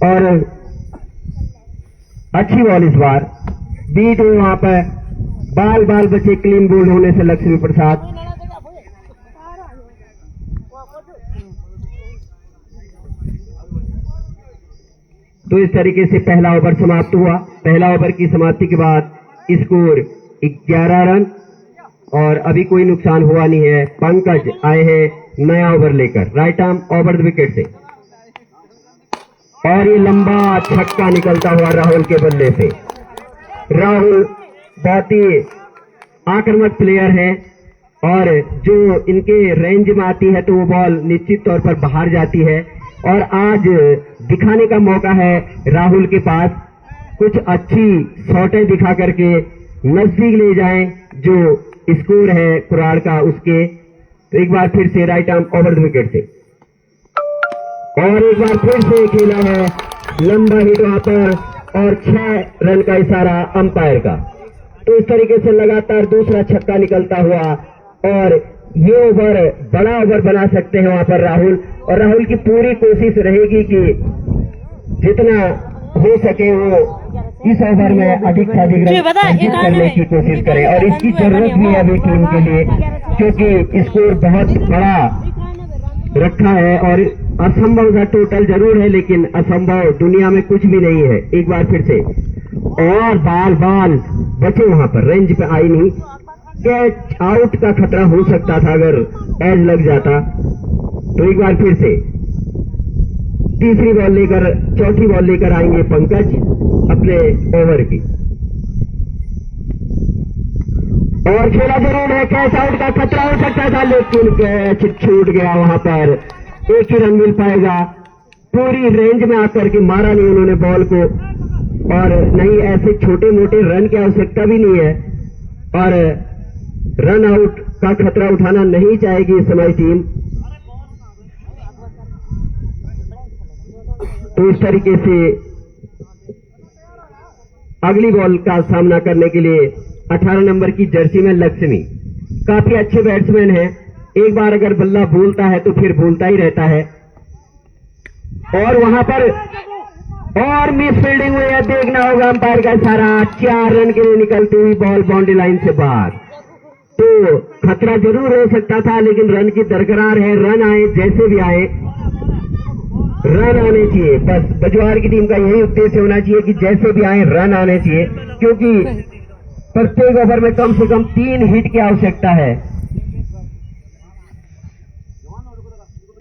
और अच्छी बॉल इस बार बीट हुई वहां पर, बाल बाल बचे क्लीन बोल्ड होने से लक्ष्मी प्रसाद। तो इस तरीके से पहला ओवर समाप्त हुआ। पहला ओवर की समाप्ति के बाद स्कोर 11 रन और अभी कोई नुकसान हुआ नहीं है। पंकज आए हैं नया ओवर लेकर right arm over the wicket से, और ये लंबा छक्का निकलता हुआ राहुल के बल्ले से। राहुल बहुत ही आक्रामक प्लेयर है और जो इनके रेंज में आती है तो वो बॉल निश्चित तौर पर बाहर जाती है, और आज दिखाने का मौका है राहुल के पास, कुछ अच्छी शॉटें दिखा करके नजदीक ले जाएं जो स्कोर है कुराड़ का उसके। तो एक बार फिर से right arm over the wicket से, और एक बार फिर से खेला है लंबा हिट वहां पर, और 6 रन का इशारा अंपायर का। तो इस तरीके से लगातार दूसरा छक्का निकलता हुआ, और ये ओवर बड़ा ओवर बना सकते हैं वहां पर राहुल, और राहुल की पूरी कोशिश रहेगी कि जितना हो सके वो इस ओवर में अधिक से अधिक रन अर्जित करने की कोशिश करें, और इसकी जरूरत भी है अभी टीम के लिए, क्योंकि स्कोर बहुत बड़ा रखा है। और असंभव का टोटल जरूर है, लेकिन असंभव दुनिया में कुछ भी नहीं है। एक बार फिर से, और बाल बाल बचे वहां पर, रेंज पे आई नहीं, कैच आउट का खतरा हो सकता था अगर एज लग जाता। तो एक बार फिर से तीसरी बॉल लेकर, चौथी बॉल लेकर आएंगे पंकज अपने ओवर की, और खेला जरूर है, कैच आउट का खतरा हो सकता था लेकिन कैच छूट गया वहां पर, एक ही रन मिल पाएगा। पूरी रेंज में आकर के मारा नहीं उन्होंने बॉल को, और नहीं ऐसे छोटे मोटे रन की आवश्यकता भी नहीं है, और रन आउट का खतरा उठाना नहीं चाहेगी इस समय टीम। तो इस तरीके से अगली बॉल का सामना करने के लिए 18 नंबर की जर्सी में लक्ष्मी, काफी अच्छे बैट्समैन हैं, एक बार अगर बल्ला भूलता है तो फिर भूलता ही रहता है। और वहां पर और मिस फील्डिंग हुई है, देखना होगा अंपायर का इशारा। 4 रन के लिए निकलती हुई बॉल बाउंड्री लाइन से बाहर, तो खतरा जरूर हो सकता था, लेकिन रन की दरकरार है। रन आए जैसे भी आए, रन आने चाहिए, बस बजवार की टीम का यही उद्देश्य होना चाहिए कि जैसे भी आए रन आने चाहिए, क्योंकि प्रत्येक ओवर में कम से कम 3 हिट की आवश्यकता है।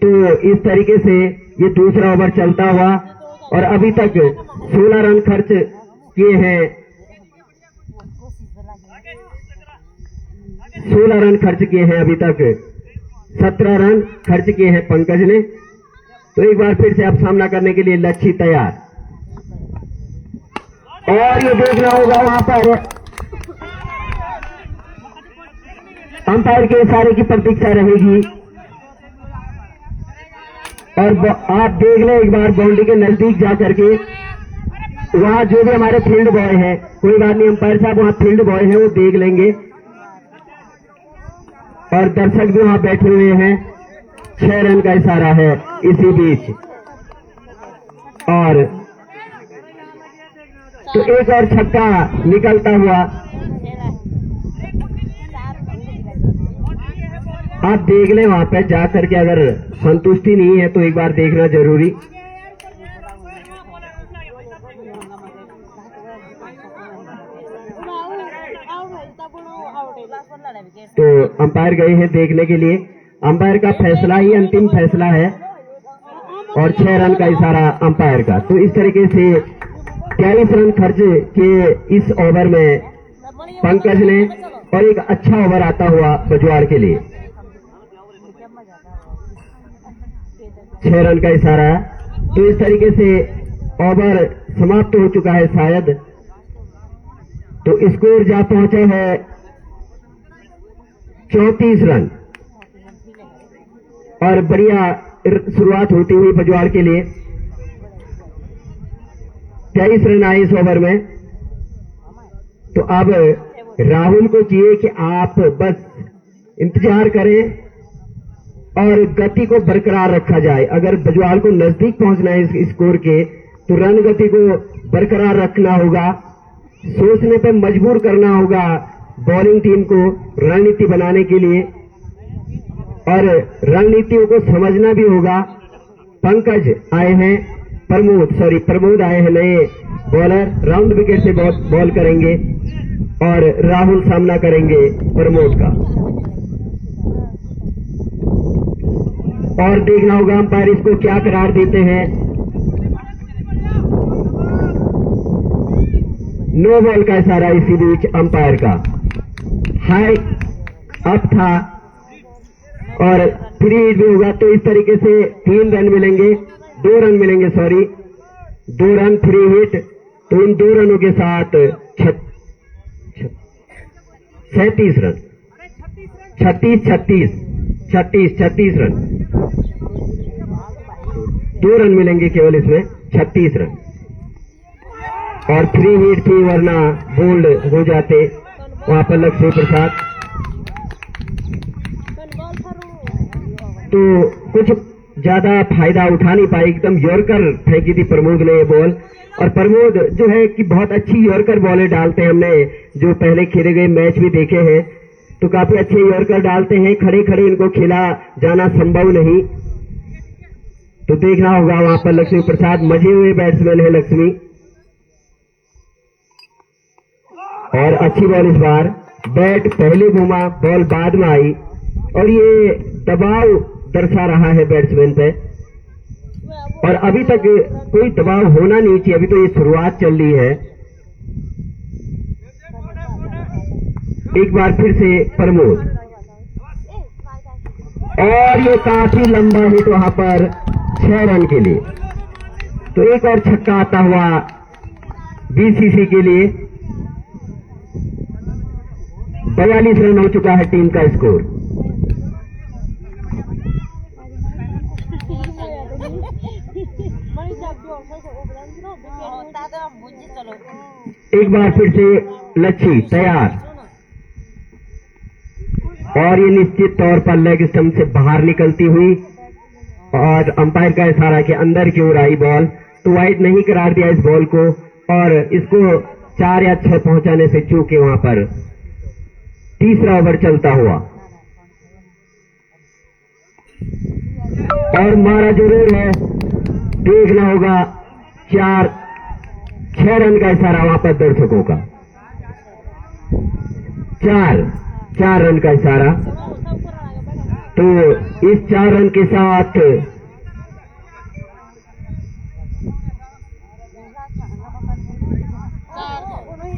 तो इस तरीके से ये दूसरा ओवर चलता हुआ, और अभी तक 16 रन खर्च किए हैं, 16 रन खर्च किए हैं अभी तक, 17 रन खर्च किए हैं पंकज ने। तो एक बार फिर से अब सामना करने के लिए लक्ष्य तैयार, और ये देखना होगा वहां पर अंपायर के इशारे की प्रतीक्षा रहेगी, और आप देख लें एक बार बाउंड्री के नजदीक जाकर के, वहां जो भी हमारे फील्ड बॉय हैं, कोई बात नहीं अंपायर साहब वहां फील्ड बॉय हैं वो देख लेंगे, और दर्शक भी वहां बैठे हुए हैं। 6 रन का इशारा है इसी बीच, और तो एक और छक्का निकलता हुआ। आप देख लें वहां पे जाकर के, अगर संतुष्टि नहीं है तो एक बार देखना जरूरी। तो अंपायर गए हैं देखने के लिए, अंपायर का फैसला ही अंतिम फैसला है, और 6 रन का इशारा अंपायर का। तो इस तरीके से 43 रन खर्च किए इस ओवर में पंकज ने, और एक अच्छा ओवर आता हुआ बजवार के लिए। 6 रन का इशारा। तो इस तरीके से ओवर समाप्त हो चुका है शायद, तो स्कोर जा पहुंचे है 34 रन, और बढ़िया शुरुआत होती हुई बजवार के लिए। 23 रन आए इस ओवर में। तो अब राहुल को चाहिए कि आप बस इंतजार करें और गति को बरकरार रखा जाए। अगर बजवाल को नजदीक पहुंचना है इस स्कोर के, तो रन गति को बरकरार रखना होगा, सोचने पर मजबूर करना होगा बॉलिंग टीम को रणनीति बनाने के लिए, और रणनीतियों को समझना भी होगा। पंकज आए हैं, प्रमोद आए हैं नए बॉलर, राउंड विकेट से बॉल करेंगे और राहुल सामना करेंगे प्रमोद का। और देखना होगा अंपायर इसको क्या करार देते हैं। नो बॉल का इशारा इसी बीच अंपायर का। हाई अप था और फ्री हिट भी होगा, तो इस तरीके से 2 रन मिलेंगे, 2 रन फ्री हिट। तो इन 2 रनों के साथ 37 रन, 36 रन, 2 रन मिलेंगे केवल इसमें, 36 रन। और फ्री हिट थी, वरना बोल्ड हो जाते वहां पर लक्ष्मी प्रसाद। तो कुछ ज्यादा फायदा उठा नहीं पाई, एकदम यॉर्कर फेंकी थी प्रमोद ने ये बॉल। और प्रमोद जो है कि बहुत अच्छी यॉर्कर बॉलें डालते हैं, हमने जो पहले खेले गए मैच भी देखे हैं, तो काफी अच्छे यॉर्कर डालते हैं। खड़े खड़े इनको खेला जाना संभव नहीं, तो देखना होगा वहां पर लक्ष्मी प्रसाद, मजे हुए बैट्समैन है लक्ष्मी। और अच्छी बॉल इस बार, बैट पहले घूमा, बॉल बाद में आई, और ये दबाव दर्शा रहा है बैट्समैन पे। और अभी तक कोई दबाव होना नहीं चाहिए, अभी तो ये शुरुआत चल रही है। एक बार फिर से प्रमोद, और ये काफी लंबा हिट वहां पर 6 रन के लिए। तो एक और छक्का आता हुआ बीसीसी के लिए। 42 रन हो चुका है टीम का स्कोर। एक बार फिर से लच्छी तैयार, और ये निश्चित तौर पर लेग स्टंप से बाहर निकलती हुई, और अंपायर का इशारा के अंदर की ओर आई बॉल, तो वाइड नहीं करार दिया इस बॉल को, और इसको 4 या 6 पहुंचाने से चूके वहां पर। तीसरा ओवर चलता हुआ, और मारा जरूर है, देखना होगा 6 रन का इशारा वहां पर दर्शकों का। 4 रन का इशारा। तो इस 4 रन के साथ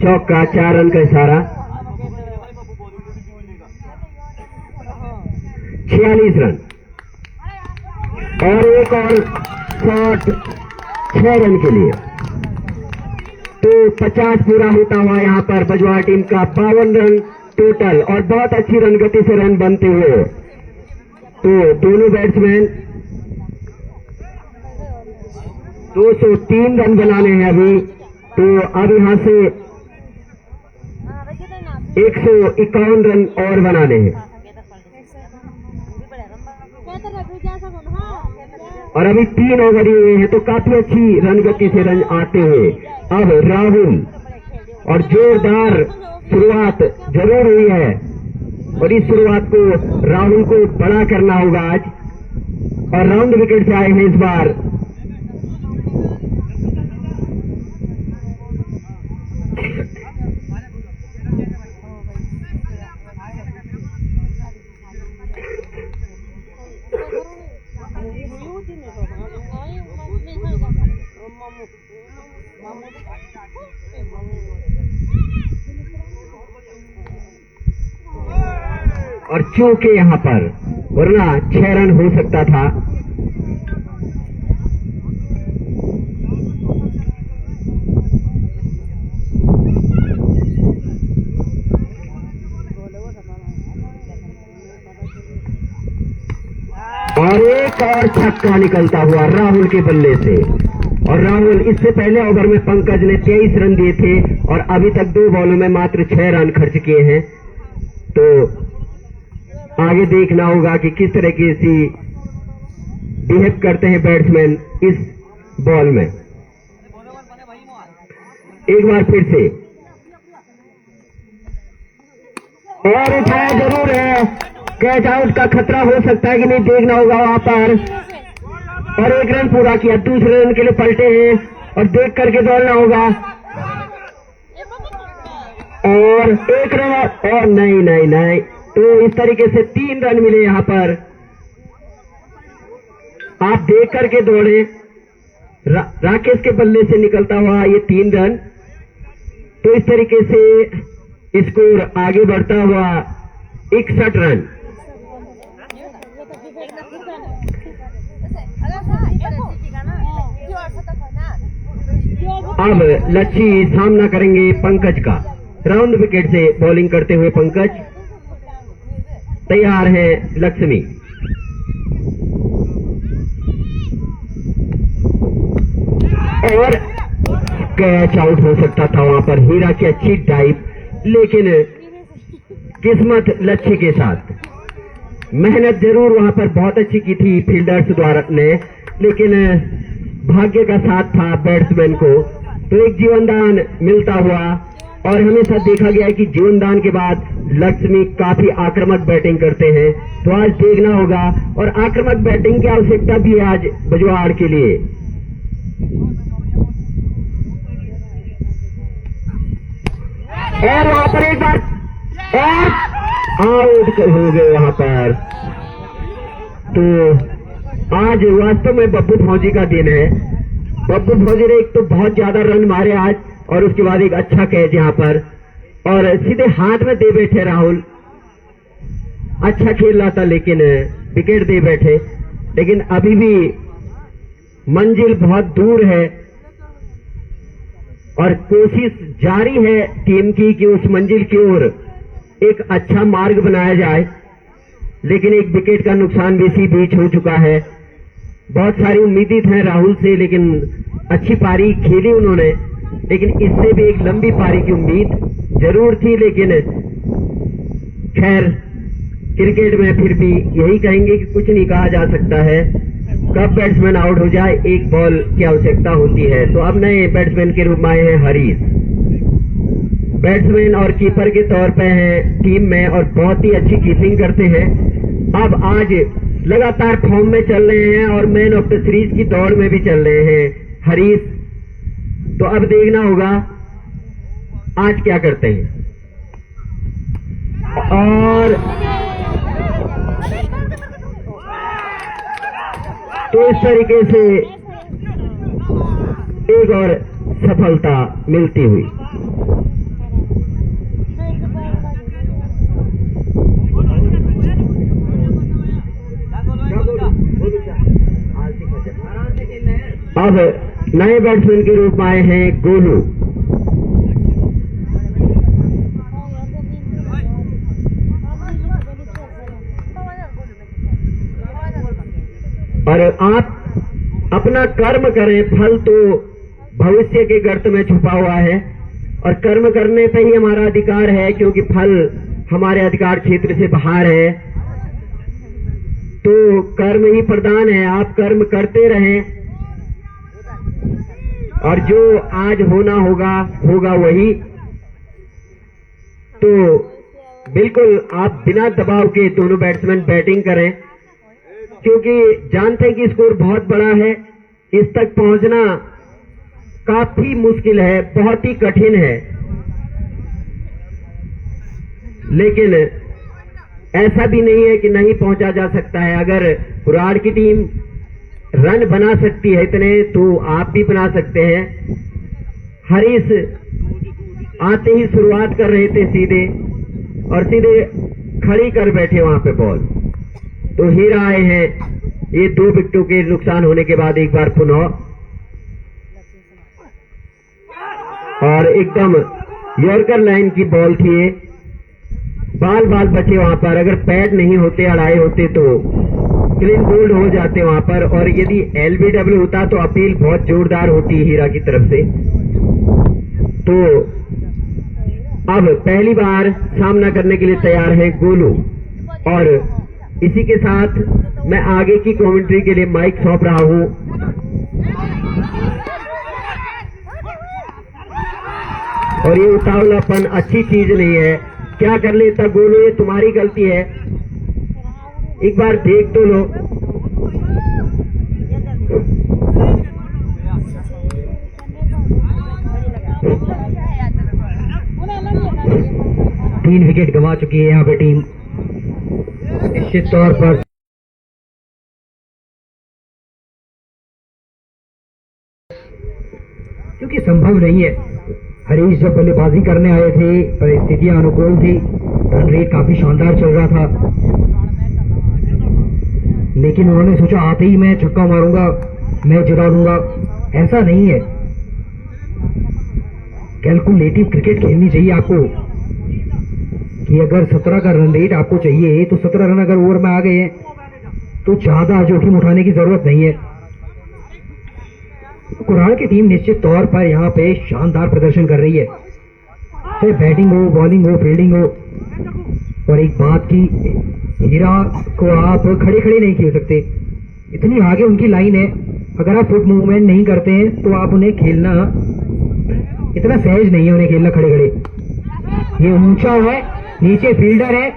चौका, 4 रन का इशारा। 46 रन, और एक और शॉट 6 रन के लिए। तो 50 पूरा होता हुआ यहां पर बजवाड़ टीम का 52 रन टोटल, और बहुत अच्छी रन गति से रन बनते हुए। तो दोनों बैट्समैन 203 रन बनाने हैं अभी। तो अब यहां से 151 रन और बनाने हैं, और अभी 3 ओवर ही हुए हैं, तो काफी अच्छी रन गति से रन आते हुए अब राहुल। और जोरदार शुरुआत जरूर हुई है, और इस शुरुआत को राहुल को बड़ा करना होगा आज। और राउंड विकेट से आए हैं इस बार और चूके यहां पर, वरना 6 रन हो सकता था। और एक और छक्का निकलता हुआ राहुल के बल्ले से। और राहुल, इससे पहले ओवर में पंकज ने 23 रन दिए थे, और अभी तक 2 बॉलों में मात्र 6 रन खर्च किए हैं। तो आगे देखना होगा कि किस तरह की बिहेव करते हैं बैट्समैन इस बॉल में। एक बार फिर से, और उठाया जरूर है, कैच आउट का खतरा हो सकता है कि नहीं, देखना होगा वहां पर। और एक रन पूरा किया, दूसरे रन के लिए पलटे हैं और देख करके दौड़ना होगा। और एक रन, और नहीं नहीं नहीं, तो इस तरीके से 3 रन मिले यहां पर। आप देख करके दौड़े, राकेश के बल्ले से निकलता हुआ ये 3 रन। तो इस तरीके से स्कोर आगे बढ़ता हुआ 61 रन। अब लच्छी सामना करेंगे पंकज का। राउंड विकेट से बॉलिंग करते हुए पंकज, तैयार है लक्ष्मी। और कैच आउट हो सकता था वहां पर, हीरा की अच्छी डाइव, लेकिन किस्मत लच्छी के साथ। मेहनत जरूर वहां पर बहुत अच्छी की थी फील्डर्स द्वारा ने, लेकिन भाग्य का साथ था बैट्समैन को। तो एक जीवनदान मिलता हुआ, और हमेशा देखा गया है कि जीवनदान के बाद लक्ष्मी काफी आक्रामक बैटिंग करते हैं। तो आज देखना होगा, और आक्रामक बैटिंग की आवश्यकता भी है आज बजवाड़ के लिए। और वहां पर एक बार और आउट हो गए वहां पर। तो आज वास्तव में बब्बू फौजी का दिन है। बब्बू फौजी ने एक तो बहुत ज्यादा रन मारे आज, और उसके बाद एक अच्छा कैच यहां पर, और सीधे हाथ में दे बैठे राहुल। अच्छा खेल रहा था लेकिन विकेट दे बैठे। लेकिन अभी भी मंजिल बहुत दूर है, और कोशिश जारी है टीम की कि उस मंजिल की ओर एक अच्छा मार्ग बनाया जाए। लेकिन एक विकेट का नुकसान भी इसी बीच हो चुका है। बहुत सारी उम्मीदें थी राहुल से, लेकिन अच्छी पारी खेली उन्होंने, लेकिन इससे भी एक लंबी पारी की उम्मीद जरूर थी। लेकिन खैर, क्रिकेट में फिर भी यही कहेंगे कि कुछ नहीं कहा जा सकता है। कब बैट्समैन आउट हो जाए, एक बॉल की आवश्यकता होती है। तो अब नए बैट्समैन के रूप में आए हैं हरीश। बैट्समैन और कीपर के तौर पे हैं टीम में, और बहुत ही अच्छी कीपिंग करते हैं। अब आज लगातार फॉर्म में चल रहे हैं, और मैन ऑफ द सीरीज की दौड़ में भी चल रहे हैं हरीश। तो अब देखना होगा आज क्या करते हैं। और तो इस तरीके से एक और सफलता मिलती हुई। अब नए बैट्समैन के रूप में आए हैं गोलू। और आप अपना कर्म करें, फल तो भविष्य के गर्त में छुपा हुआ है, और कर्म करने पे ही हमारा अधिकार है, क्योंकि फल हमारे अधिकार क्षेत्र से बाहर है। तो कर्म ही प्रधान है, आप कर्म करते रहें, और जो आज होना होगा वही। तो बिल्कुल आप बिना दबाव के दोनों बैट्समैन बैटिंग करें, क्योंकि जानते हैं कि स्कोर बहुत बड़ा है। इस तक पहुंचना काफी मुश्किल है, बहुत ही कठिन है। लेकिन ऐसा भी नहीं है कि नहीं पहुंचा जा सकता है। अगर पुराड़ की टीम रन बना सकती है इतने, तो आप भी बना सकते हैं। हरीश आते ही शुरुआत कर रहे थे सीधे, और सीधे खड़ी कर बैठे वहां पे बॉल। तो हीरा आए हैं, ये 2 विकेटों के नुकसान होने के बाद एक बार पुनः, और एकदम यॉर्कर लाइन की बॉल थी ये। बाल बचे वहां पर। अगर पैड नहीं होते, अड़ाए होते, तो क्लीन बोल्ड हो जाते वहां पर। और यदि एलबीडब्ल्यू होता तो अपील बहुत जोरदार होती हीरा की तरफ से। तो अब पहली बार सामना करने के लिए तैयार है गोलू, और इसी के साथ मैं आगे की कमेंट्री के लिए माइक सौंप रहा हूं। और ये उतावलापन अच्छी चीज नहीं है। क्या कर लेता गोलू, ये तुम्हारी गलती है, एक बार देख तो लो। तीन विकेट गंवा चुकी है यहाँ पे टीम, निश्चित तौर पर क्योंकि संभव नहीं है। हरीश जब बल्लेबाजी करने आए थे परिस्थितियां अनुकूल थी, रन रेट काफी शानदार चल रहा था, लेकिन उन्होंने सोचा आते ही मैं छक्का मारूंगा, मैं जिता दूंगा। ऐसा नहीं है, कैलकुलेटिव क्रिकेट खेलनी चाहिए आपको कि अगर 17 का रन रेट आपको चाहिए तो 17 रन अगर ओवर में आ गए हैं तो ज्यादा जोखिम उठाने की जरूरत नहीं है। कुरान की टीम निश्चित तौर पर यहाँ पे शानदार प्रदर्शन कर रही है, चाहे बैटिंग हो, बॉलिंग हो, फील्डिंग हो। और एक बात की, हीरा को आप खड़े खड़े नहीं खेल सकते, इतनी आगे उनकी लाइन है, अगर आप फुट मूवमेंट नहीं करते हैं तो आप उन्हें खेलना इतना सहज नहीं है, उन्हें खेलना खड़े खड़े। ये ऊंचा है, नीचे फील्डर है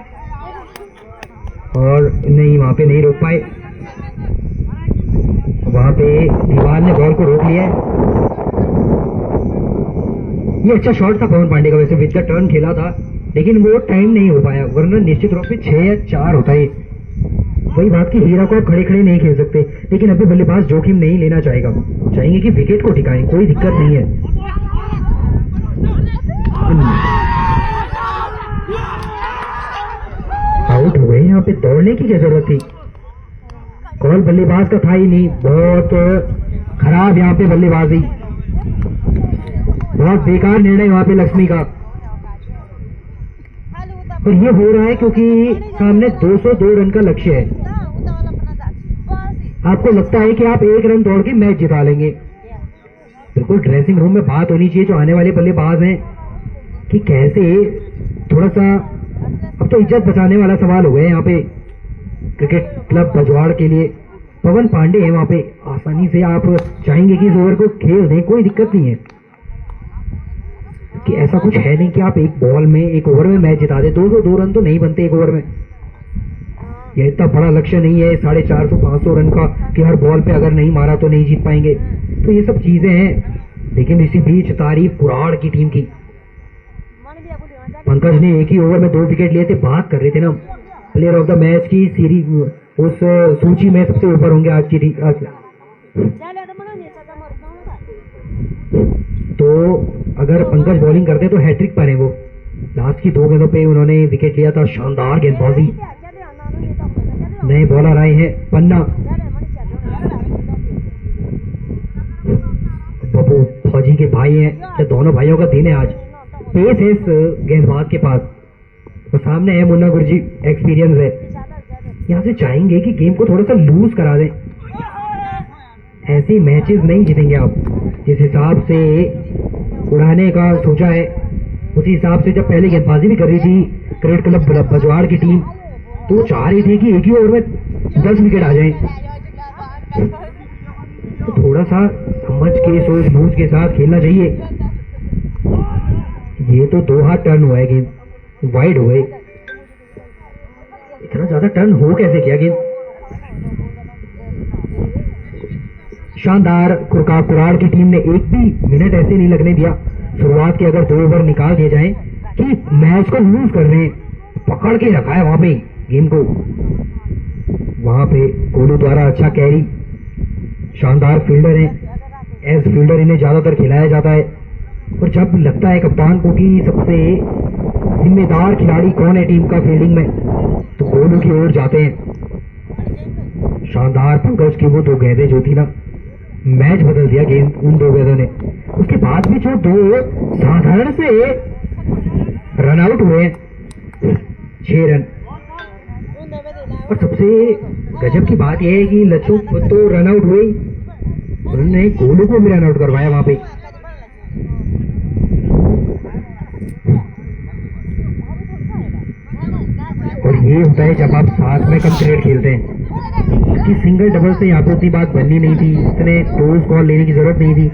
और नहीं, वहां पे नहीं रोक पाए, वहां पे दीवार ने बॉल को रोक लिया है। ये अच्छा शॉट था पवन पांडे का, वैसे विद द टर्न खेला था, लेकिन वो टाइम नहीं हो पाया, वरना निश्चित रूप से 6 या 4 होता है। वही बात की, हीरा को आप खड़े खड़े नहीं खेल सकते, लेकिन अभी बल्लेबाज जोखिम नहीं लेना चाहेगा, चाहेंगे कि विकेट को टिकाएं, कोई दिक्कत नहीं है। आउट हो गए, यहाँ पे दौड़ने की क्या जरूरत थी, कॉल बल्लेबाज का था ही नहीं। बहुत खराब यहाँ पे बल्लेबाजी, बहुत बेकार निर्णय वहां पे लक्ष्मी का। और ये हो रहा है क्योंकि सामने 202 रन का लक्ष्य है। आपको लगता है कि आप 1 रन दौड़ के मैच जिता लेंगे, बिल्कुल ड्रेसिंग रूम में बात होनी चाहिए जो आने वाले बल्लेबाज हैं कि कैसे थोड़ा सा, अब तो इज्जत बचाने वाला सवाल हो गया यहाँ पे क्रिकेट क्लब बजवाड़ के लिए। पवन पांडे है वहां पे, आसानी से आप चाहेंगे कि इस ओवर को खेल दें, कोई दिक्कत नहीं है, कि ऐसा कुछ है नहीं कि आप एक बॉल में, एक ओवर में मैच जिता दे। 202 रन तो नहीं बनते एक ओवर में, यह इतना बड़ा लक्ष्य नहीं है 450-500 रन का कि हर बॉल पे अगर नहीं मारा तो नहीं जीत पाएंगे। तो ये सब चीजें हैं, लेकिन इसी बीच तारीफ कुराड़ की टीम की। पंकज ने एक ही ओवर में 2 विकेट लिए थे, बात कर रहे थे ना प्लेयर ऑफ द मैच की सीरीज, उस सूची में सबसे ऊपर होंगे आज की तो अगर पंकज बॉलिंग करते तो हैट्रिक पर है वो। लास्ट की 2 गेंदों पे उन्होंने विकेट लिया था, शानदार गेंदबाजी। नए बॉलर आए हैं, पन्ना, बबू फौजी के भाई हैं, या दोनों भाइयों का दिन है आज। पेस है इस गेंदबाज के पास, और सामने है मुन्ना गुरजी, एक्सपीरियंस है। यहाँ से चाहेंगे कि गेम को थोड़ा सा लूज करा दें, ऐसे मैचेस नहीं जीतेंगे आप। जिस हिसाब से उड़ाने का सोचा है, उसी हिसाब से जब पहले गेंदबाजी भी कर रही थी क्रिकेट क्लब बजवाड़ की टीम, तो चाह रही थी कि एक ही ओवर में 10 विकेट आ जाएं। तो थोड़ा सा समझ के, सोच बूझ के साथ खेलना चाहिए। ये तो 2 हाथ टर्न हुआ है, गेंद वाइड हो गई। इतना ज्यादा टर्न हो कैसे किया गेंद? शानदार कुराड़ की टीम ने एक भी मिनट ऐसे नहीं लगने दिया शुरुआत के। अगर 2 ओवर निकाल दिए जाएं कि मैच को लूज कर रहे हैं, पकड़ के रखा है वहां पे गेम को। वहां पे गोलू द्वारा अच्छा कैरी, शानदार फील्डर है, एज फील्डर इन्हें ज्यादातर खिलाया जाता है। और जब लगता है कप्तान को कि सबसे जिम्मेदार खिलाड़ी कौन है टीम का फील्डिंग में, तो गोलू की ओर जाते हैं। शानदार पंकज की वो 2 गेंदें जो थी ना, मैच बदल दिया गेंद उन 2 गेंदों ने। उसके बाद भी जो 2 साधारण से रन आउट हुए, 6 रन। और सबसे गजब की बात यह है कि लच्छू तो रन आउट हुए, उन्होंने गोलू को भी रन आउट करवाया वहां पे। और ये होता है जब आप साथ में कम क्रिकेट खेलते हैं, कि सिंगल डबल से यहाँ पे उतनी बात बननी नहीं थी, इतने क्लोज कॉल लेने की जरूरत नहीं थी।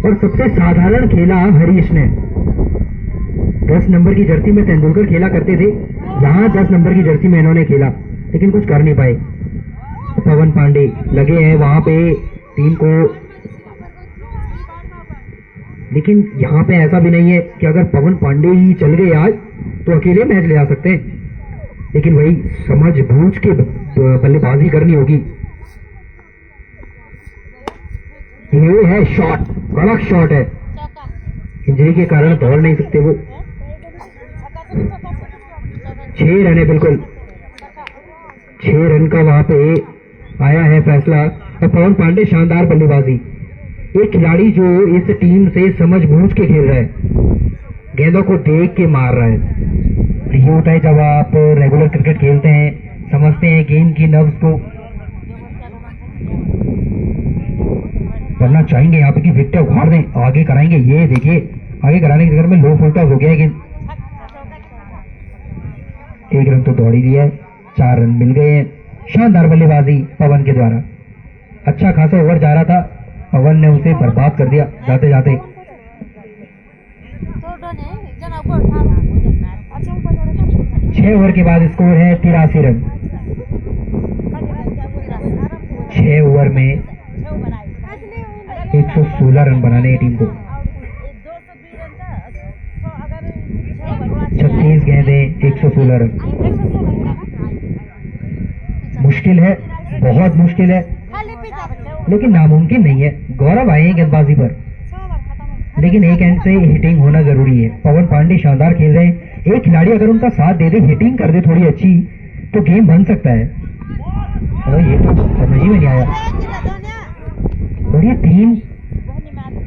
और सबसे साधारण खेला हरीश ने, 10 नंबर की जर्सी में तेंदुलकर खेला करते थे, यहाँ 10 नंबर की जर्सी में इन्होंने खेला, लेकिन कुछ कर नहीं पाए। पवन पांडे लगे हैं वहां पे टीम को, लेकिन यहाँ पे ऐसा भी नहीं है कि अगर पवन पांडे ही चल गए आज तो अकेले मैच ले आ सकते हैं, लेकिन वही समझ बूझ के बल्लेबाजी करनी होगी। ये है शॉट, कड़क शॉट है, इंजरी के कारण दौड़ नहीं सकते वो। 6 रन है, बिल्कुल 6 रन का वहां पे आया है फैसला। और पवन पांडे शानदार बल्लेबाजी, एक खिलाड़ी जो इस टीम से समझ बूझ के खेल रहा है, गेंदों को देख के मार रहा है। ये होता है जब आप रेगुलर क्रिकेट खेलते हैं, समझते हैं गेम की नर्व्स को। वरना चाहेंगे यहाँ पे कि विकेट उखाड़ दें, आगे कराएंगे। ये देखिए आगे कराने के चक्कर में लो फुल टॉस हो गया है गेंद। 1 रन तो दौड़ ही दिया है, 4 रन मिल गए हैं। शानदार बल्लेबाजी पवन के द्वारा, अच्छा खासा ओवर जा रहा था, पवन ने उसे बर्बाद कर दिया जाते जाते। 6 ओवर के बाद स्कोर है 83 रन। 6 ओवर में 116 रन बनाने टीम को। 36 गेंदें, 116 रन। मुश्किल है, बहुत मुश्किल है, लेकिन नामुमकिन नहीं है। गौरव आए हैं गेंदबाजी पर, लेकिन एक एंड से हिटिंग होना जरूरी है। पवन पांडे शानदार खेल रहे हैं, एक खिलाड़ी अगर उनका साथ दे दे, हिटिंग कर दे थोड़ी अच्छी, तो गेम बन सकता है। और ये तो समझ ही में नहीं आया। और ये 3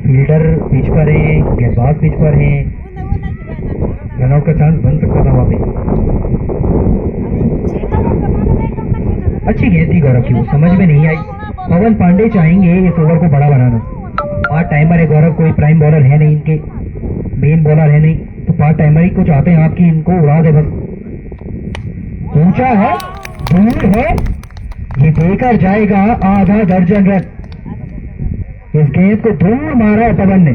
फील्डर पिच पर हैं, गेंदबाज पिच पर हैं, रनआउट का चांस बन सकता था वहां पे। अच्छी गेंद थी गौरव की, वो समझ में नहीं आई। पवन पांडे चाहेंगे इस ओवर को बड़ा बनाना। पार्ट टाइमर है गौरव, कोई प्राइम बॉलर है नहीं, इनके मेन बॉलर है नहीं, तो पार्ट टाइमर ही को चाहते हैं आपकी, इनको उड़ा दे बस। ऊंचा है, दूर है, ये देकर जाएगा आधा दर्जन रन। इस गेंद को दूर मारा है पवन ने।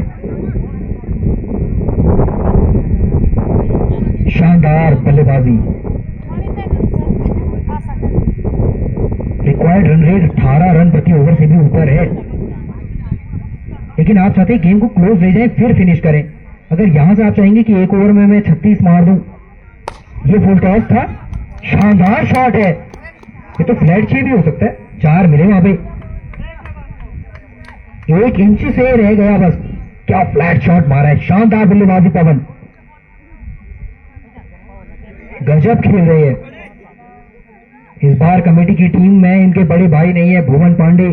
शानदार बल्लेबाजी। रिक्वायर्ड रन रेट 18 रन प्रति ओवर से भी ऊपर है, लेकिन आप चाहते हैं गेम को क्लोज ले जाएं फिर फिनिश करें। अगर यहां से आप चाहेंगे कि 1 ओवर में मैं 36 मार दूं, ये फुल टॉस था, शानदार शॉट है, ये तो फ्लैट 6 भी हो सकता है। 4 मिले वहां पे, 1 इंच से रह गया बस। क्या फ्लैट शॉट मारा है, शानदार बल्लेबाजी पवन, गजब खेल रहे हैं। इस बार कमेटी की टीम में इनके बड़े भाई नहीं है भुवन पांडे,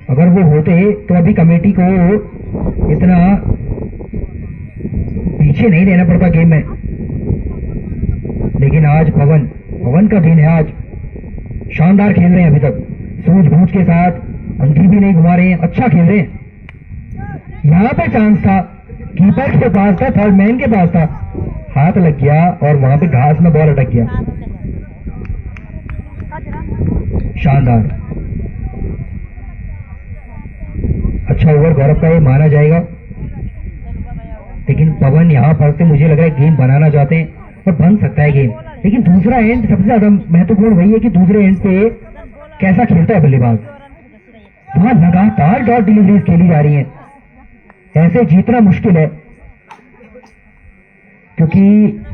अगर वो होते तो अभी कमेटी को इतना पीछे नहीं रहना पड़ता गेम में। लेकिन आज पवन का दिन है आज, शानदार खेल रहे हैं अभी तक, सूझबूझ के साथ, अंधी भी नहीं घुमा रहे हैं, अच्छा खेल रहे हैं। यहां पे चांस था, कीपर के पास था, थर्ड मैन के पास था, हाथ लग गया और वहां पे घास में बॉल अटक गया। शानदार, अच्छा ओवर गौरव का ये माना जाएगा, लेकिन पवन यहां पर से मुझे लग रहा है गेम बनाना चाहते हैं और बन सकता है गेम। लेकिन दूसरा एंड सबसे ज्यादा महत्वपूर्ण वही है कि दूसरे एंड पे कैसा खेलता है बल्लेबाज। वहां लगातार डॉट डिलीवरीज खेली जा रही हैं, ऐसे जीतना मुश्किल है, क्योंकि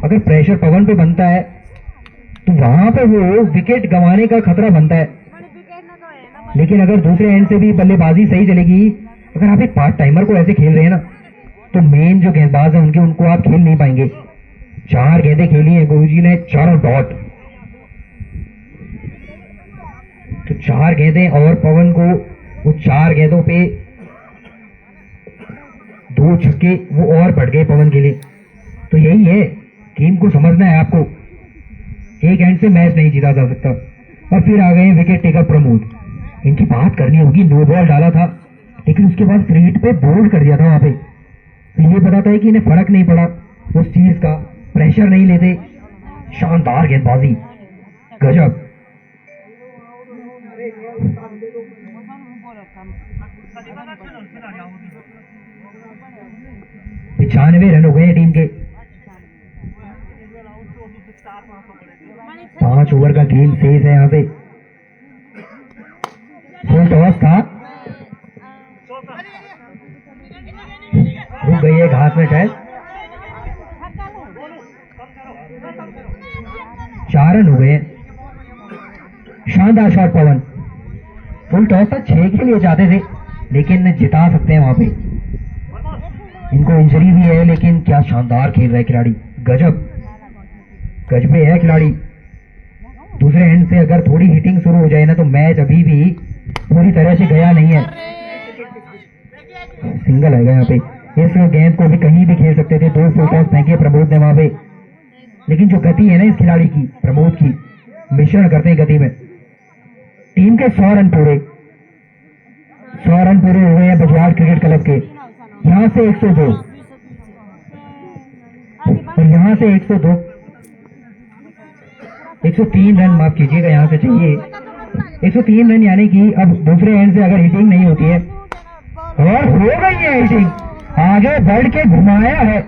अगर प्रेशर पवन पे बनता है तो वहां पे वो विकेट गंवाने का खतरा बनता है। लेकिन अगर दूसरे एंड से भी बल्लेबाजी सही चलेगी, अगर आप एक पार्ट टाइमर को ऐसे खेल रहे हैं ना, तो मेन जो गेंदबाज है उनको आप खेल नहीं पाएंगे। 4 गेंदें खेली हैं गुरुजी ने, चारों डॉट, तो 4 गेंदें, और पवन को वो 4 गेंदों पे 2 छक्के वो और बढ़ गए पवन के लिए। तो यही है, गेम को समझना है आपको, एक एंड से मैच नहीं जीता जा सकता। और फिर आ गए विकेट टेकर प्रमोद, इनकी बात करनी होगी। नो बॉल डाला था, लेकिन उसके बाद फ्री हिट पे बोल्ड कर दिया था वहां पे, तो ये बताता है कि इन्हें फर्क नहीं पड़ा उस चीज का, प्रेशर नहीं लेते। शानदार गेंदबाजी, गजब। 95 रन हो गए टीम के। 5 ओवर का गेम शेष है यहाँ पे। फुल टॉस था, रुक गई है घास में शायद। 4 रन हो गए। शानदार शॉट पवन। फुल टॉस था, 6 के लिए जाते थे लेकिन जिता सकते हैं वहां पे। इनको इंजरी भी है लेकिन क्या शानदार खेल रहा है खिलाड़ी, गजब गजबे है खिलाड़ी। दूसरे एंड से अगर थोड़ी हिटिंग शुरू हो जाए ना तो मैच अभी भी पूरी तरह से गया नहीं है। सिंगल आएगा यहाँ पे। इस गेंद को भी कहीं भी खेल सकते थे। 2 फुल टॉस फेंके प्रमोद ने वहां पे, लेकिन जो गति है ना इस खिलाड़ी की, प्रमोद की, मिश्रण करते हैं गति में। टीम के 100 रन पूरे, 100 रन पूरे हो गए हैं बजवाड़ क्रिकेट क्लब के। यहाँ से 102 और यहाँ से 102, 103 रन माफ कीजिएगा यहाँ से चाहिए। 103 रन यानी कि अब दूसरे एंड से अगर हिटिंग नहीं होती है, और हो गई है हिटिंग, आगे बढ़ के घुमाया है,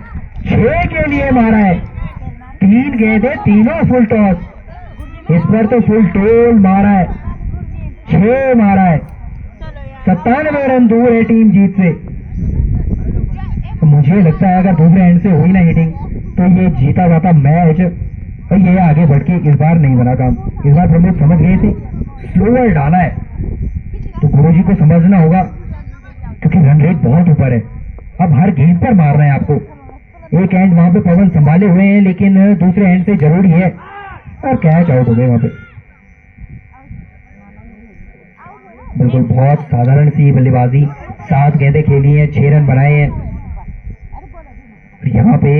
6 के लिए मारा है। 3 गेंदें, तीनों फुल टॉस। इस पर तो फुल टोल मारा है, 6 मारा है। 97 रन दूर है टीम जीत से। तो मुझे लगता है अगर दूसरे एंड से हुई ना हिटिंग तो ये जीता जाता मैच, और ये आगे बढ़ के इस बार नहीं बना काम। इस बार प्रमोद समझ गए थे, स्लोअर डाला है, तो गुरुजी को समझना होगा क्योंकि रन रेट बहुत ऊपर है। अब हर गेंद पर मारना है आपको। एक एंड वहां पे पवन संभाले हुए हैं लेकिन दूसरे एंड से जरूरी है, और कैच आउट हो गए वहां पे। बिल्कुल बहुत साधारण सी बल्लेबाजी, 7 गेंदें खेली हैं, 6 रन बनाए हैं। यहाँ पे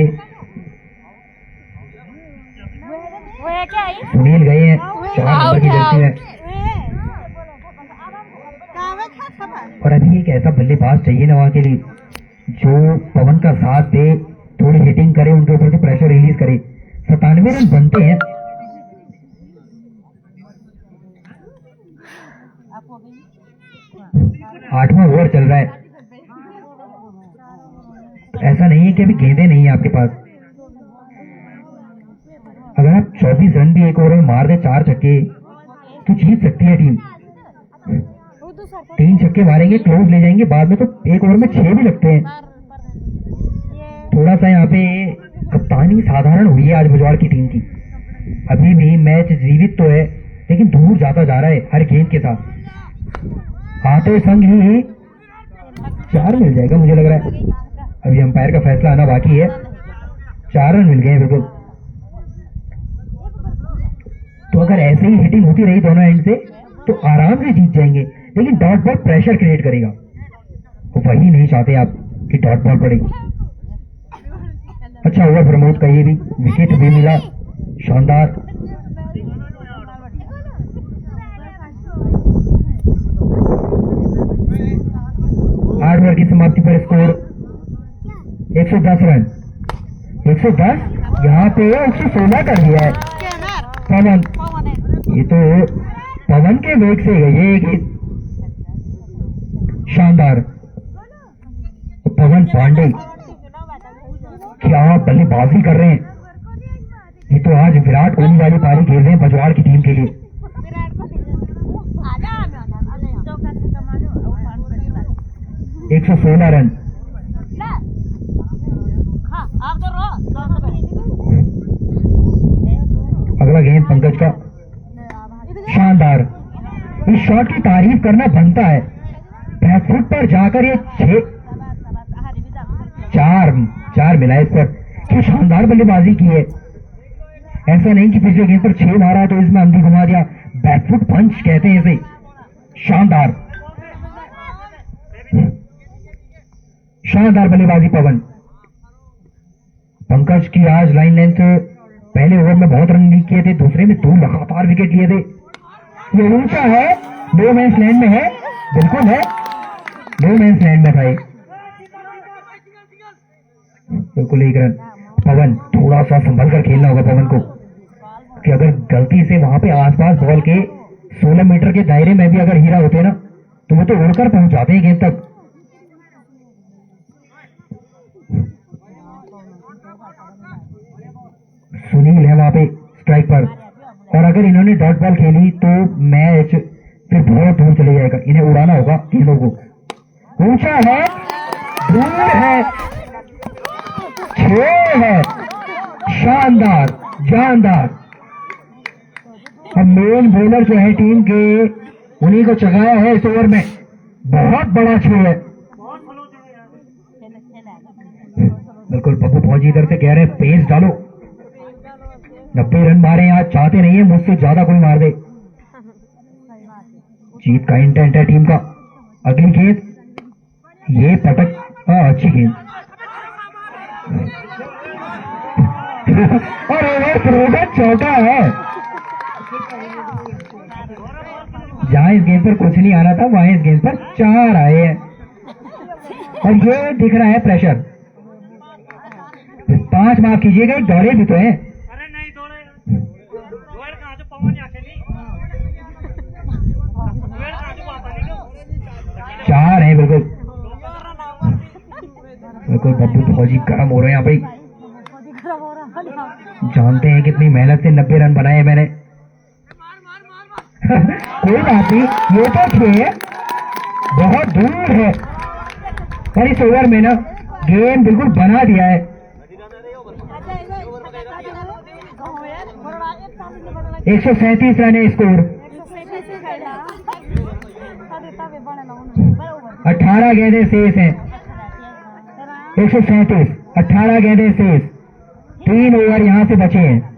सुनील गए हैं 4 नंबर की जर्सी में, और अभी एक ऐसा बल्लेबाज चाहिए ना वहां के लिए जो पवन का साथ दे, थोड़ी हिटिंग करे, उनके ऊपर से प्रेशर रिलीज करे। 97 रन बनते हैं। आठवां ओवर चल रहा है। ऐसा नहीं है कि अभी गेंदें नहीं है आपके पास। अगर आप 24 रन भी एक ओवर में मार दे, 4 छक्के, तो जीत सकती है टीम। 3 छक्के मारेंगे, क्लोज ले जाएंगे, बाद में तो एक ओवर में 6 भी लगते हैं। थोड़ा सा यहाँ पे कप्तानी साधारण हुई है आज बजवाड़ की टीम की। अभी भी मैच जीवित तो है लेकिन दूर जाता जा रहा है हर गेंद के साथ। आते संग ही 4 मिल जाएगा मुझे लग रहा है। अभी अंपायर का फैसला आना बाकी है। 4 रन मिल गए बिल्कुल। तो अगर ऐसे ही हिटिंग होती रही दोनों एंड से तो आराम से जीत जाएंगे, लेकिन डॉट बॉल प्रेशर क्रिएट करेगा, तो वही नहीं चाहते आप कि डॉट बॉल पड़े। अच्छा हुआ प्रमोद का ये भी विकेट भी मिला, शानदार। आठ ओवर की समाप्ति पर स्कोर 110 रन। 110 यहाँ पे 116 कर दिया है पवन। ये तो पवन के वेग से गई है, शानदार। पवन पांडे क्या बल्लेबाजी कर रहे हैं। ये तो आज विराट कोहली वाली पारी खेल रहे हैं बजवाड़ की टीम के लिए। 116 रन। अगला गेंद पंकज का, शानदार। इस शॉट की तारीफ करना बनता है। बैकफुट पर जाकर ये 4 मिला इस पर। क्या शानदार बल्लेबाजी की है। ऐसा नहीं कि पिछले गेंद पर 6 मारा तो इसमें अंधी घुमा दिया। बैकफुट पंच कहते हैं इसे। शानदार शानदार बल्लेबाजी पवन। पंकज की आज लाइन लेंथ, पहले ओवर में बहुत रन लीक किए थे, दूसरे में 2 लगातार विकेट लिए थे। ये ऊंचा है, नो मैंस लैंड में है, बिल्कुल है, नो मैंस लैंड में था ये, बिल्कुल 1 रन। पवन थोड़ा सा संभल कर खेलना होगा पवन को, कि अगर गलती से वहां पे आसपास बॉल के 16 मीटर के दायरे में भी अगर हीरा होते ना तो वो तो उड़कर पहुंच जाते हैं गेंद तक। वहां पे स्ट्राइक पर, और अगर इन्होंने डॉट बॉल खेली तो मैच फिर बहुत दूर चले जाएगा। इन्हें उड़ाना होगा गेंदों को। ऊंचा है, दूर है, 6 है, शानदार, जानदार। अब मेन बॉलर जो है टीम के, उन्हीं को चगाया है इस ओवर में। बहुत बड़ा 6 है। बिल्कुल पप्पू फौजी इधर से कह रहे हैं पेस डालो, 90 रन मारे आज, चाहते नहीं है मुझसे ज्यादा कोई मार दे। जीत का इंटेंट है टीम का। अगली गेंद, ये पटक, अच्छी गेंद और ओवर प्रोगा चौका है। जहां इस गेंद पर कुछ नहीं आ रहा था, वहां इस गेंद पर 4 आए हैं, और ये दिख रहा है प्रेशर। 5 माफ कीजिएगा, एक दौड़े भी तो है। अरे नहीं दौड़े, दौड़ कहां से पवन आके नहीं, दौड़ कहां से पापा नहीं 4 है बिल्कुल। बिल्कुल पप्पू फौजी गर्म हो रहे हैं यहाँ पे। जानते हैं कितनी मेहनत से 90 रन बनाए मैंने। कोई बात नहीं, ये तो 6 बहुत दूर है, पर इस ओवर में ना गेम बिल्कुल बना दिया है। 137 रन है स्कोर। 18 गेंदें शेष हैं। 137, 18 गेंदें शेष, 3 ओवर यहाँ से बचे हैं।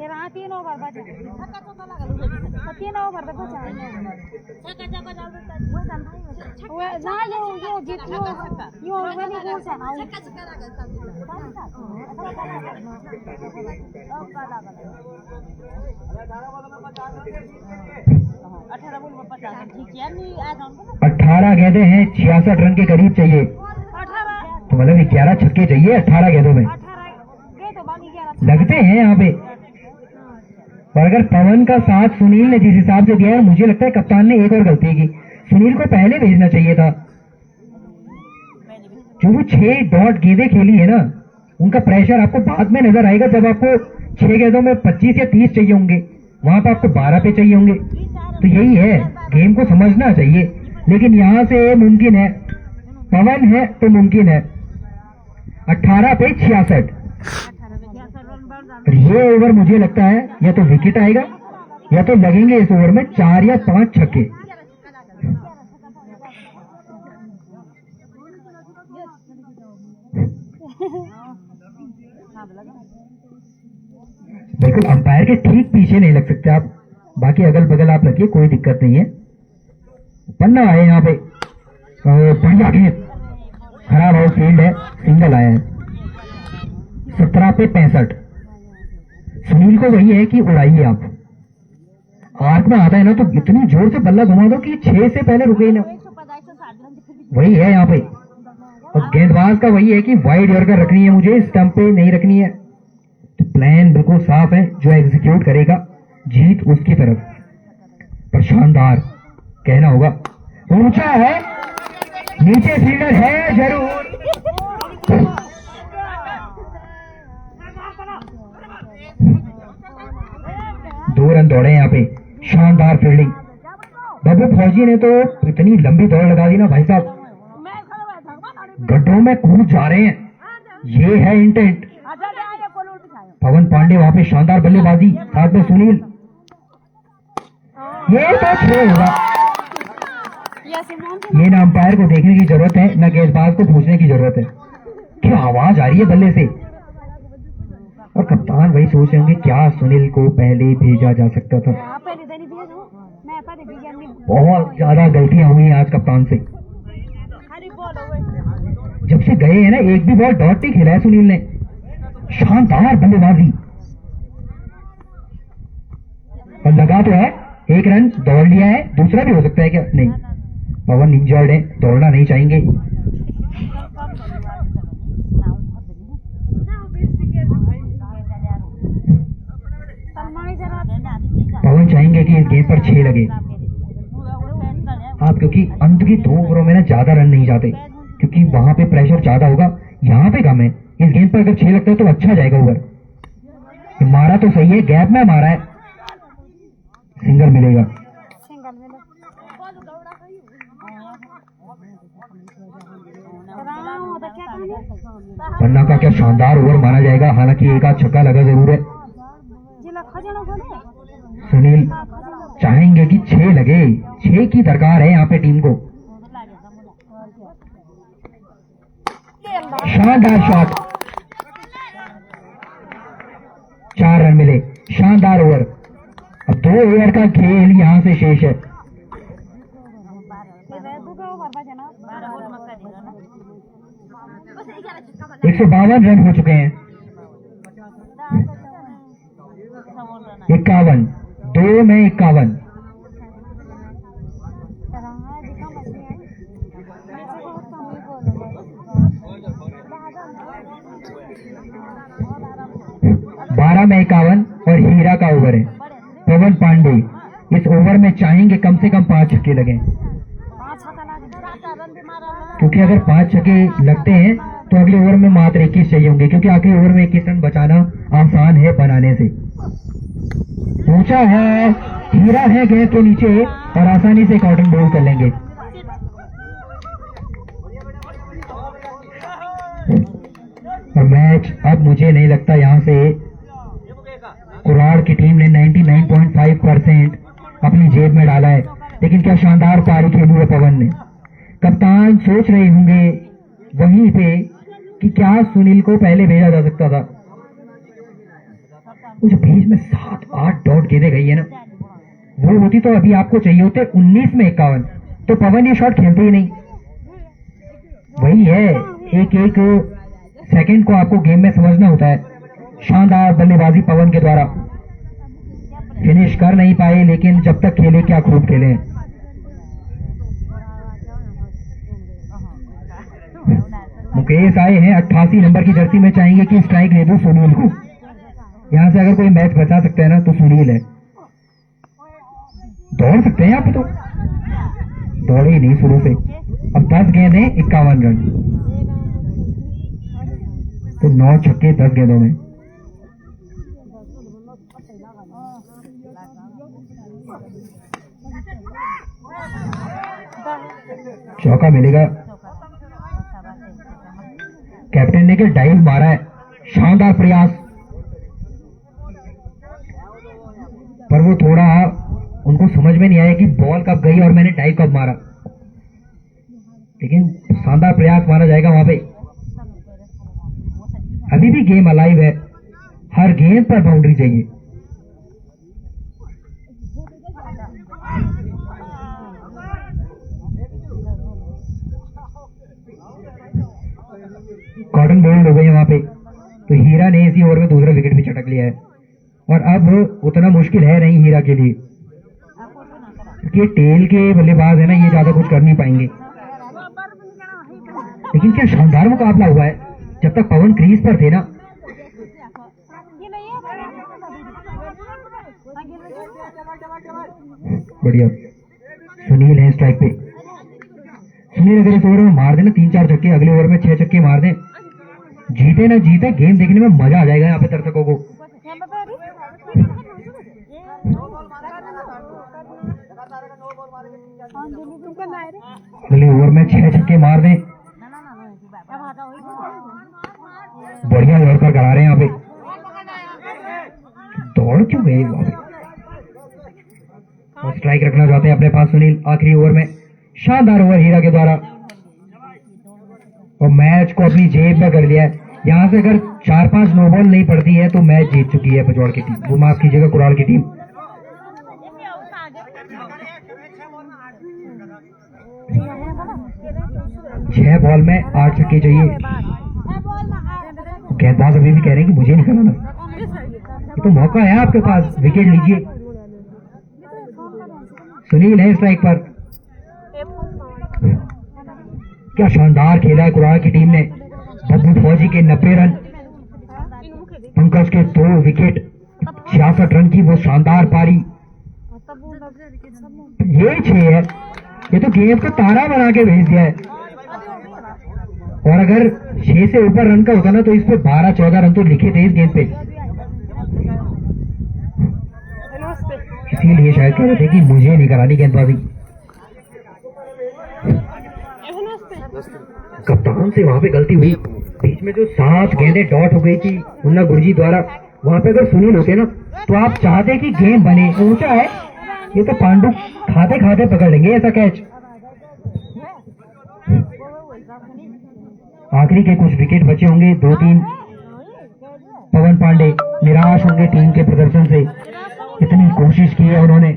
अठारह गेंदें हैं, 66 रन के करीब चाहिए, तो मतलब 11 छक्के चाहिए 18 गेंदों में। लगते हैं यहाँ पे, और अगर पवन का साथ सुनील ने जिस हिसाब से दिया है, मुझे लगता है कप्तान ने एक और गलती की। सुनील को पहले भेजना चाहिए था। जो वो 6 डॉट गेंदें खेली है ना, उनका प्रेशर आपको बाद में नजर आएगा, जब आपको 6 गेंदों में 25 या 30 चाहिए होंगे, वहां पर आपको 12 पे चाहिए होंगे। तो यही है, गेम को समझना चाहिए। लेकिन यहाँ से मुमकिन है, पवन है तो मुमकिन है। 18 पे 66। ये ओवर मुझे लगता है या तो विकेट आएगा या तो लगेंगे इस ओवर में 4 या 5 छक्के। बिल्कुल अंपायर के ठीक पीछे नहीं लग सकते आप, बाकी अगल बगल आप लगिए, कोई दिक्कत नहीं है। पन्ना आए यहाँ पे, बढ़िया खेत, खराब आउट फील्ड है, सिंगल आया है। 17 पे 65। सुनील को वही है कि उड़ाइए आप, आर्क में आता है ना तो इतनी जोर से बल्ला घुमा दो कि 6 से पहले रुके ना, वही है यहाँ पे। और गेंदबाज का वही है कि वाइड यॉर्कर रखनी है मुझे, स्टंप पे नहीं रखनी है। तो प्लान बिल्कुल साफ है, जो एग्जीक्यूट करेगा जीत उसकी तरफ। पर शानदार कहना होगा, ऊंचा है, नीचे फील्डर है जरूर। 2 रन दौड़े यहाँ पे, शानदार फील्डिंग। बाबू फौजी ने तो इतनी लंबी दौड़ लगा दी ना भाई साहब, गड्ढों में कूद जा रहे हैं, ये है इंटेंट। पवन पांडे वहां पे शानदार बल्लेबाजी, साथ में सुनील। ये तो 6 होगा। ये ना अंपायर को देखने की जरूरत है, ना गेंदबाज को पूछने की जरूरत है। क्या आवाज आ रही है बल्ले से, और कप्तान वही सोच रहे होंगे क्या सुनील को पहले भेजा जा सकता था। बहुत ज्यादा गलतियां हुई आज कप्तान से, जब से गए हैं ना एक भी बॉल डॉट नहीं खेला है सुनील ने। शानदार बल्लेबाजी, और लगा तो है, 1 रन दौड़ लिया है, दूसरा भी हो सकता है क्या? नहीं, पवन इंजर्ड है, दौड़ना नहीं चाहेंगे। पवन चाहेंगे कि इस गेम पर 6 लगे आप, क्योंकि अंत की 2 ओवरों में ना ज्यादा रन नहीं जाते, क्योंकि वहां पे प्रेशर ज्यादा होगा, यहाँ पे कम है। इस गेम पर अगर 6 लगता है तो अच्छा जाएगा ओवर। मारा तो सही है, गैप में मारा है, सिंगल मिलेगा। पन्ना का क्या शानदार ओवर माना जाएगा, हालांकि एक आध छक्का लगा जरूर है। सुनील चाहेंगे कि 6 लगे, 6 की दरकार है यहाँ पे टीम को। शानदार शॉट, 4 रन मिले, शानदार ओवर। अब 2 ओवर का खेल यहाँ से शेष है। 152 रन हो चुके हैं। 51, 2 में 51। बारह में 51 और हीरा का ओवर है। पवन पांडे इस ओवर में चाहेंगे कम से कम 5 छक्के लगे, क्योंकि अगर 5 छक्के लगते हैं तो अगले ओवर में मात्र 21 चाहिए होंगे, क्योंकि आखिरी ओवर में 21 रन बचाना आसान है बनाने से। ऊंचा है, हीरा है गेंद के नीचे और आसानी से कॉटन बॉल कर लेंगे। और मैच अब मुझे नहीं लगता यहाँ से कुराड़ की टीम ने 99.5% अपनी जेब में डाला है, लेकिन क्या शानदार पारी खेली है पवन ने। कप्तान सोच रहे होंगे वहीं पे कि क्या सुनील को पहले भेजा जा सकता था। जो बीच में 7-8 डॉट गेंदें गई है ना, वो होती तो अभी आपको चाहिए होते 19 में 51, तो पवन ये शॉट खेलते ही नहीं। वही है, एक सेकंड को आपको गेम में समझना होता है। शानदार बल्लेबाजी पवन के द्वारा, फिनिश कर नहीं पाए, लेकिन जब तक खेले क्या खूब खेले। मुकेश आए हैं 88 नंबर की जर्सी में, चाहेंगे कि स्ट्राइक दे दो सुनील को। यहां से अगर कोई मैच बचा सकता है ना तो सुनील है। दौड़ सकते हैं आप, तो दौड़े ही नहीं शुरू से। अब 10 गेंदें 51 रन, तो 9 छक्के 10 गेंदों में। चौका मिलेगा। कैप्टन ने क्या डाइव मारा है, शानदार प्रयास, पर वो थोड़ा उनको समझ में नहीं आया कि बॉल कब गई और मैंने डाइव कब मारा, लेकिन शानदार प्रयास माना जाएगा वहां पे। अभी भी गेम अलाइव है, हर गेंद पर बाउंड्री चाहिए। कॉटन बोल्ड हो गई है वहां पे, तो हीरा ने इसी ओवर में दूसरा विकेट भी चटक लिया है। और अब उतना मुश्किल है नहीं हीरा के लिए, क्योंकि टेल के बल्लेबाज है ना, ये ज्यादा कुछ कर नहीं पाएंगे। लेकिन क्या शानदार मुकाबला हुआ है जब तक पवन क्रीज पर थे ना। बढ़िया, सुनील है स्ट्राइक पे। सुनील अगर इस ओवर में मार देना 3-4 छक्के, अगले ओवर में 6 छक्के मार दें, जीते ना जीते गेम देखने में मजा आ जाएगा यहाँ पे दर्शकों को। अगले ओवर में 6 छक्के मार दें, बढ़िया लड़कर करा रहे हैं यहाँ पे। दौड़ क्यों गए वहां पे, और स्ट्राइक रखना चाहते हैं अपने पास सुनील आखिरी ओवर में। शानदार ओवर हीरा के द्वारा, और मैच को अपनी जेब में कर लिया है। यहाँ से अगर 4-5 नो बॉल नहीं पड़ती है तो मैच जीत चुकी है पचौड़ की टीम, वो माफ कीजिएगा कुराड़ की टीम। छह बॉल में 8 छक्के चाहिए। गेंदबाज अभी भी कह रहे हैं कि मुझे नहीं कराना, ये तो मौका है आपके पास, विकेट लीजिए। सुनील है स्ट्राइक पर। क्या शानदार खेला है कुराड़ की टीम ने। बब्बू फौजी के 90 रन, पंकज के 2 विकेट, 66 रन की वो शानदार पारी। ये 6 है, ये तो गेम को तारा बना के भेज दिया है। और अगर 6 से ऊपर रन का होता ना तो इस पे 12-14 रन तो लिखे थे इस गेम पे। इसीलिए शायद कह रहे थे कि मुझे नहीं करानी गेंदबाजी। कप्तान से वहां पे गलती हुई, बीच में जो 7 गेंदें डॉट हो गई थी मुन्ना गुरजी द्वारा, वहां पे अगर सुनील होते ना तो आप चाहते कि गेम बने। ऊंचा है ये तो पांडु खाते खाते पकड़ लेंगे ऐसा कैच। आखिरी के कुछ विकेट बचे होंगे, 2-3। पवन पांडे निराश होंगे टीम के प्रदर्शन से। इतनी कोशिश की है उन्होंने,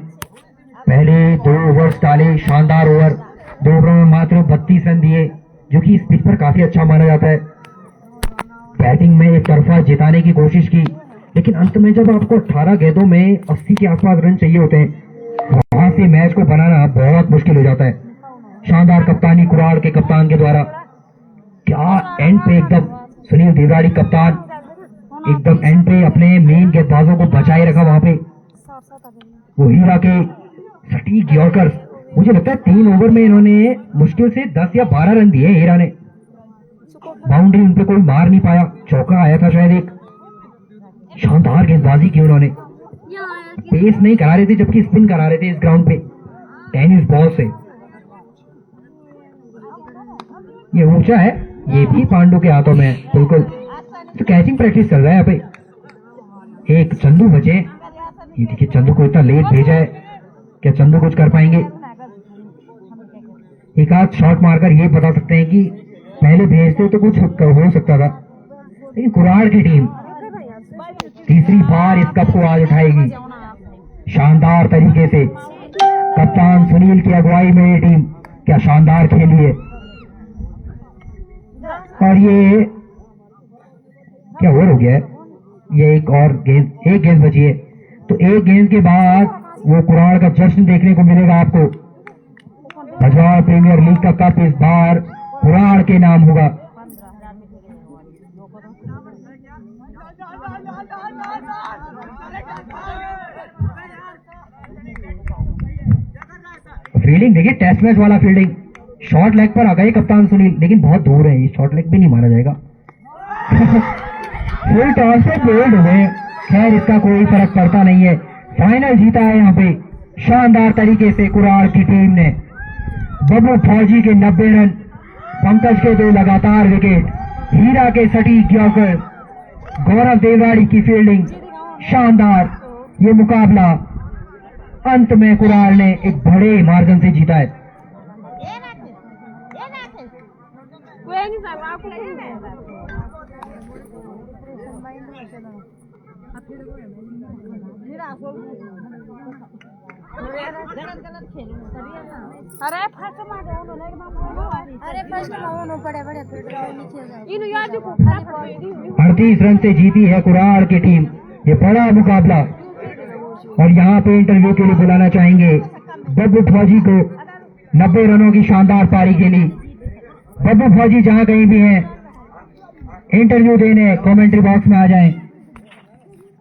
पहले 2 ओवर्स डाले, शानदार ओवर, 2 ओवरों में मात्र 32 रन दिए, जो कि इस पिच पर काफी अच्छा माना जाता है। बैटिंग में एक तरफा जिताने की कोशिश की, लेकिन अंत में जब आपको 18 गेंदों में 80 के आसपास रन चाहिए होते हैं, वहां से मैच को बनाना बहुत मुश्किल हो जाता है। शानदार कप्तानी कुराड़ के कप्तान के द्वारा, क्या एंड पे एकदम सुनील देवराड़ी कप्तान एकदम एंड पे अपने मेन गेंदबाजों को बचाए रखा। वहां पे वो हीरा के सटीक यॉर्कर, मुझे लगता है 3 ओवर में इन्होंने मुश्किल से 10 या 12 रन दिए हीरा ने। बाउंड्री उन पे कोई मार नहीं पाया, चौका आया था शायद एक। शानदार गेंदबाजी की उन्होंने, पेस नहीं करा रहे थे जबकि स्पिन करा रहे थे इस ग्राउंड पे टेनिस बॉल से। ये ऊंचा है, ये भी पांडु के हाथों में है बिल्कुल। तो कैचिंग प्रैक्टिस चल रहा है यहाँ पे। एक चंदू बचे, ये देखिए चंदू को इतना लेट भेजा है, क्या चंदू कुछ कर पाएंगे? एक आध शॉट मारकर ये बता सकते हैं कि पहले भेजते तो कुछ हो सकता था, लेकिन कुराड़ की टीम तीसरी बार इस कप को आज उठाएगी शानदार तरीके से। कप्तान सुनील की अगुवाई में ये टीम क्या शानदार खेली है। और ये क्या ओवर हो गया है, ये एक और गेंद, एक गेंद बची है, तो एक गेंद के बाद वो कुराड़ का जश्न देखने को मिलेगा आपको। भजवाड़ प्रीमियर लीग का कप इस बार कुराड़ के नाम होगा। फील्डिंग देखिए, टेस्ट मैच वाला फील्डिंग, शॉर्ट लेग पर आ गए कप्तान सुनील, लेकिन बहुत दूर है, ये शॉर्ट लेग भी नहीं माना जाएगा। फुल टॉस से बोल्ड हुए, खैर इसका कोई फर्क पड़ता नहीं है। फाइनल जीता है यहाँ पे शानदार तरीके से कुराड़ की टीम ने। बबू फौजी के 90 रन, पंकज के 2 लगातार विकेट, हीरा के सटीक यॉर्कर, गौरव देवराड़ी की फील्डिंग, शानदार ये मुकाबला अंत में कुराड़ ने एक बड़े मार्जिन से जीता है। अरे फर्स्ट में बड़े बड़े 38 रन से जीती है कुराड़ की टीम ये बड़ा मुकाबला। और यहाँ पे इंटरव्यू के लिए बुलाना चाहेंगे बब्बू फौजी को 90 रनों की शानदार पारी के लिए। बब्बू फौजी जहां कहीं भी हैं इंटरव्यू देने कमेंट्री बॉक्स में आ जाएं।